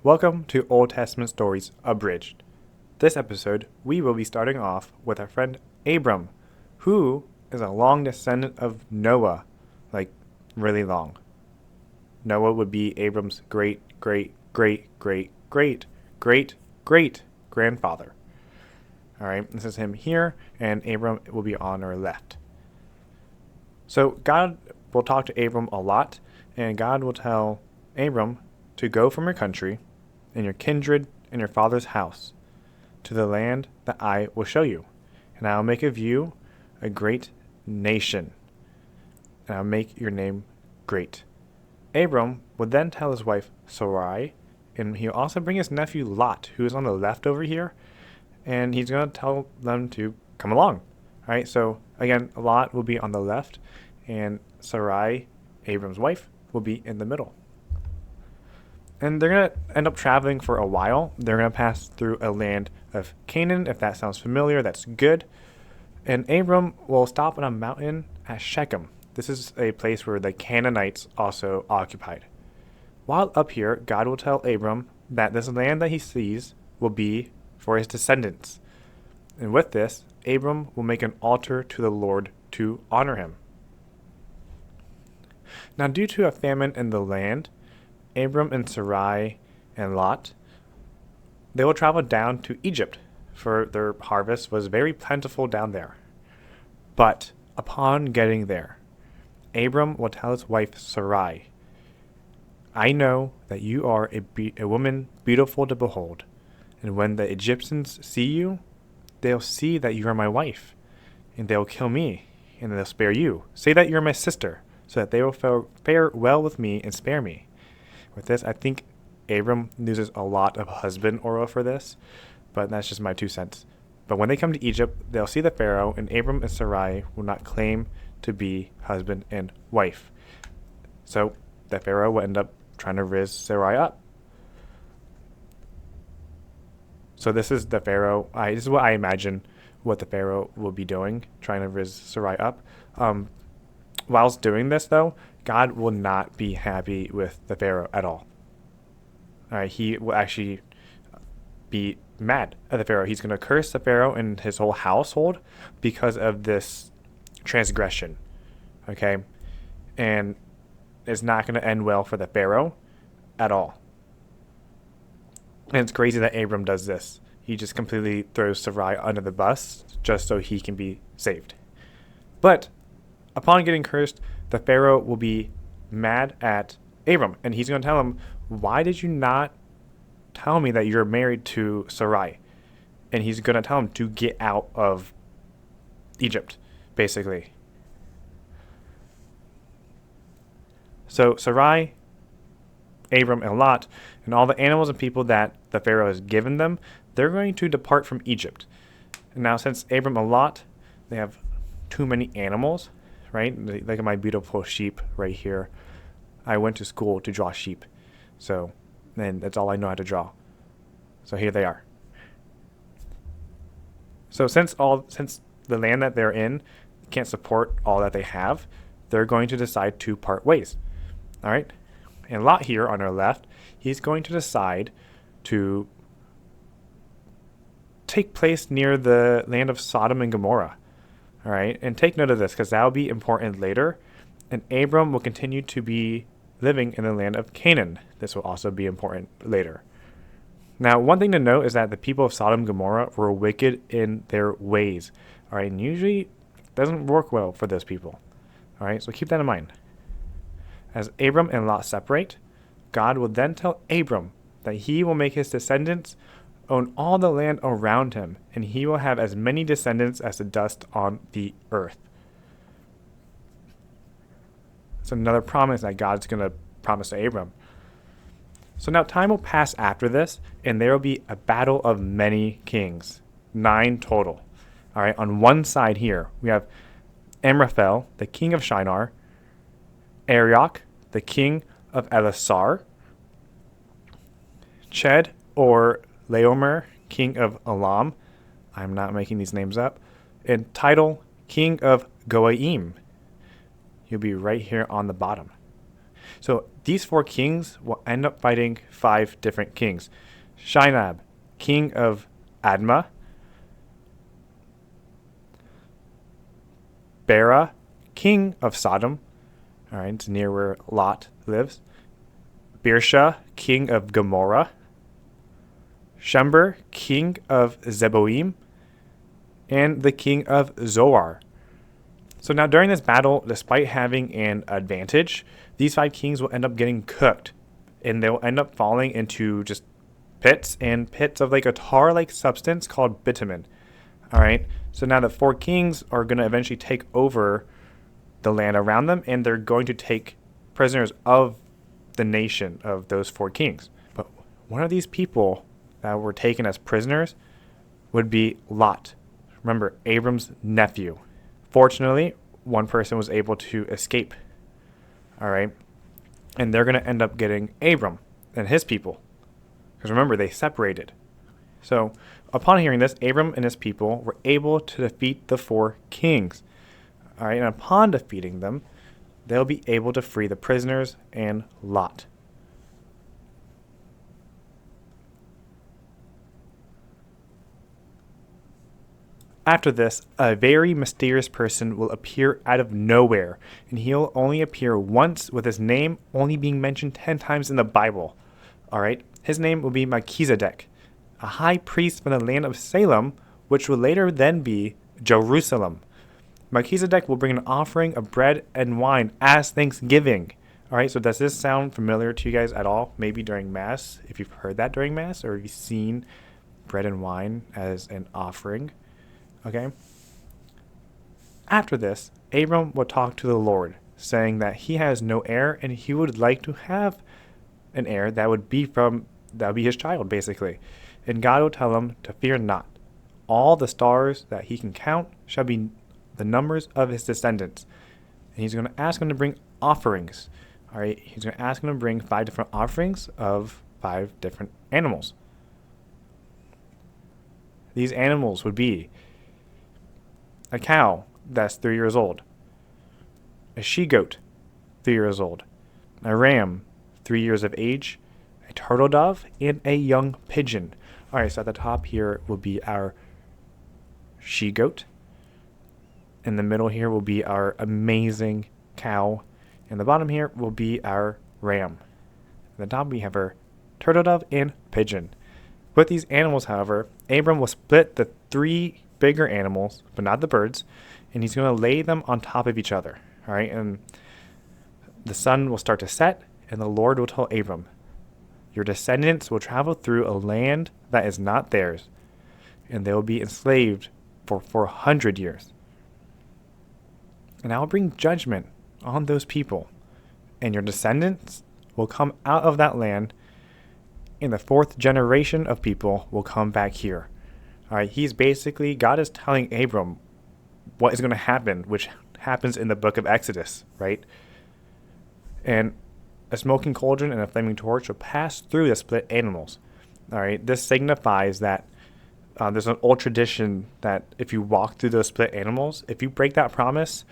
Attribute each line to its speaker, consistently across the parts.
Speaker 1: Welcome to Old Testament Stories Abridged. This episode, we will be starting off with our friend Abram, who is a long descendant of Noah, like really long. Noah would be Abram's great, great, great, great, great, great, great grandfather. All right, this is him here, and Abram will be on our left. So God will talk to Abram a lot, and God will tell Abram to go from your country and your kindred and your father's house to the land that I will show you. And I will make of you a great nation, and I will make your name great. Abram would then tell his wife Sarai, and he'll also bring his nephew Lot, who is on the left over here, and he's going to tell them to come along. All right, so again, Lot will be on the left, and Sarai, Abram's wife, will be in the middle. And they're going to end up traveling for a while. They're going to pass through a land of Canaan. If that sounds familiar, that's good. And Abram will stop on a mountain at Shechem. This is a place where the Canaanites also occupied. While up here, God will tell Abram that this land that he sees will be for his descendants. And with this, Abram will make an altar to the Lord to honor him. Now, due to a famine in the land, Abram and Sarai and Lot, they will travel down to Egypt, for their harvest was very plentiful down there. But upon getting there, Abram will tell his wife Sarai, I know that you are a woman beautiful to behold, and when the Egyptians see you, they'll see that you are my wife, and they'll kill me, and they'll spare you. Say that you're my sister, so that they will fare well with me and spare me. With this, I think Abram uses a lot of husband oral for this, but that's just my 2 cents. But when they come to Egypt, they'll see the Pharaoh, and Abram and Sarai will not claim to be husband and wife. So the Pharaoh will end up trying to raise Sarai up. So this is the Pharaoh. This is what I imagine what the Pharaoh will be doing, trying to raise Sarai up. Whilst doing this, though, God will not be happy with the Pharaoh at all. All right, he will actually be mad at the Pharaoh. He's going to curse the Pharaoh and his whole household because of this transgression. Okay, and it's not going to end well for the Pharaoh at all. And it's crazy that Abram does this. He just completely throws Sarai under the bus just so he can be saved. But upon getting cursed, the Pharaoh will be mad at Abram, and he's going to tell him, why did you not tell me that you're married to Sarai? And he's going to tell him to get out of Egypt, basically. So Sarai, Abram, and Lot, and all the animals and people that the Pharaoh has given them, they're going to depart from Egypt. And now since Abram and Lot, they have too many animals, right? Look at my beautiful sheep right here. I went to school to draw sheep. So, and that's all I know how to draw. So here they are. So since the land that they're in can't support all that they have, they're going to decide to part ways. All right? And Lot here on our left, he's going to decide to take place near the land of Sodom and Gomorrah. All right, and take note of this because that will be important later. And Abram will continue to be living in the land of Canaan. This will also be important later. Now, one thing to note is that the people of Sodom and Gomorrah were wicked in their ways. All right, and usually it doesn't work well for those people. All right, so keep that in mind. As Abram and Lot separate, God will then tell Abram that he will make his descendants own all the land around him, and he will have as many descendants as the dust on the earth. It's another promise that God's going to promise to Abram. So now time will pass after this, and there will be a battle of many kings, 9 total. All right, on one side here, we have Amraphel, the king of Shinar, Arioch, the king of Elasar, Ched or Laomer, king of Elam, I'm not making these names up, and Tidal, king of Goaim. He'll be right here on the bottom. So these 4 kings will end up fighting 5 different kings. Shinab, king of Admah. Bera, king of Sodom. All right, it's near where Lot lives. Birsha, king of Gomorrah. Shember, king of Zeboim. And the king of Zoar. So now during this battle, despite having an advantage, these 5 kings will end up getting cooked. And they'll end up falling into just pits of like a tar-like substance called bitumen. All right. So now the 4 kings are going to eventually take over the land around them, and they're going to take prisoners of the nation of those 4 kings. But one of these people that were taken as prisoners would be Lot. Remember, Abram's nephew. Fortunately, one person was able to escape. All right. And they're going to end up getting Abram and his people. Because remember, they separated. So upon hearing this, Abram and his people were able to defeat the 4 kings. All right. And upon defeating them, they'll be able to free the prisoners and Lot. After this, a very mysterious person will appear out of nowhere, and he'll only appear once, with his name only being mentioned 10 times in the Bible. All right, his name will be Melchizedek, a high priest from the land of Salem, which will later then be Jerusalem. Melchizedek will bring an offering of bread and wine as thanksgiving. All right, so does this sound familiar to you guys at all? Maybe during Mass, if you've heard that during Mass, or if you've seen bread and wine as an offering. Okay. After this, Abram will talk to the Lord, saying that he has no heir and he would like to have an heir that would be his child, basically. And God will tell him to fear not. All the stars that he can count shall be the numbers of his descendants. And he's going to ask him to bring offerings. All right. He's going to ask him to bring 5 different offerings of 5 different animals. These animals would be a cow that's 3 years old, a she-goat 3 years old, a ram 3 years of age, a turtle dove, and a young pigeon. All right, so at the top here will be our she-goat. In the middle here will be our amazing cow. And the bottom here will be our ram. At the top we have our turtle dove and pigeon. With these animals, however, Abram will split the 3 bigger animals, but not the birds, and he's going to lay them on top of each other. All right, and the sun will start to set, and the Lord will tell Abram, your descendants will travel through a land that is not theirs, and they will be enslaved for 400 years. And I will bring judgment on those people, and your descendants will come out of that land, and the 4th generation of people will come back here. All right, God is telling Abram what is going to happen, which happens in the book of Exodus, right? And a smoking cauldron and a flaming torch will pass through the split animals. All right, this signifies that there's an old tradition that if you walk through those split animals, if you break that promise,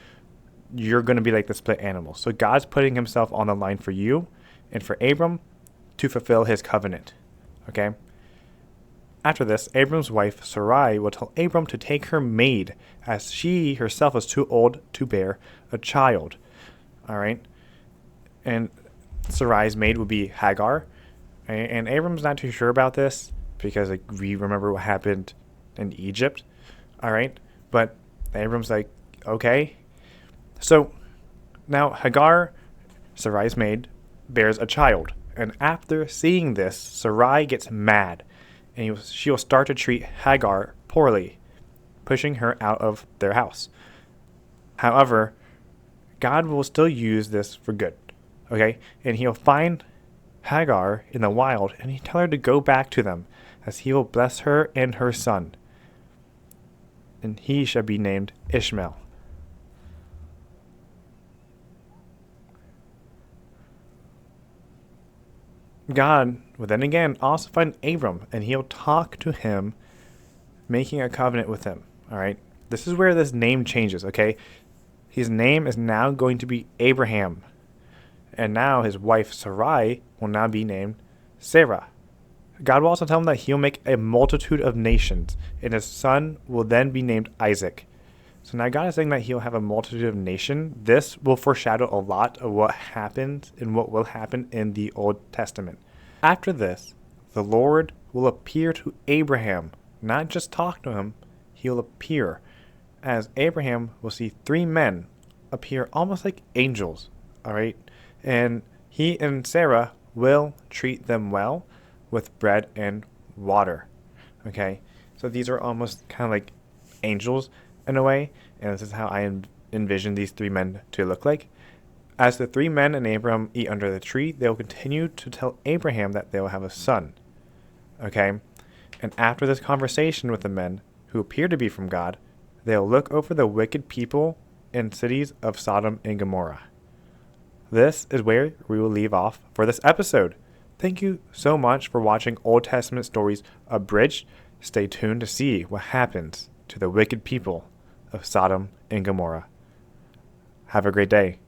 Speaker 1: you're going to be like the split animals. So God's putting himself on the line for you and for Abram to fulfill his covenant, okay? After this, Abram's wife Sarai will tell Abram to take her maid, as she herself was too old to bear a child. All right, and Sarai's maid will be Hagar, and Abram's not too sure about this because we remember what happened in Egypt. All right, but Abram's like, okay. So now Hagar, Sarai's maid, bears a child, and after seeing this, Sarai gets mad. And she will start to treat Hagar poorly, pushing her out of their house. However, God will still use this for good, okay? And he'll find Hagar in the wild, and he'll tell her to go back to them, as he will bless her and her son. And he shall be named Ishmael. God will then again also find Abram, and he'll talk to him, making a covenant with him. All right. This is where this name changes, okay? His name is now going to be Abraham. And now his wife Sarai will now be named Sarah. God will also tell him that he'll make a multitude of nations, and his son will then be named Isaac. So now God is saying that he'll have a multitude of nations. This will foreshadow a lot of what happens and what will happen in the Old Testament. After this, the Lord will appear to Abraham, not just talk to him, he'll appear, as Abraham will see three men appear almost like angels, all right? And he and Sarah will treat them well with bread and water, okay? So these are almost kind of like angels in a way, and this is how I envision these three men to look like. As the three men and Abraham eat under the tree, they will continue to tell Abraham that they will have a son, okay? And after this conversation with the men who appear to be from God, they'll look over the wicked people and cities of Sodom and Gomorrah. This is where we will leave off for this episode. Thank you so much for watching Old Testament Stories Abridged. Stay tuned to see what happens to the wicked people of Sodom and Gomorrah. Have a great day.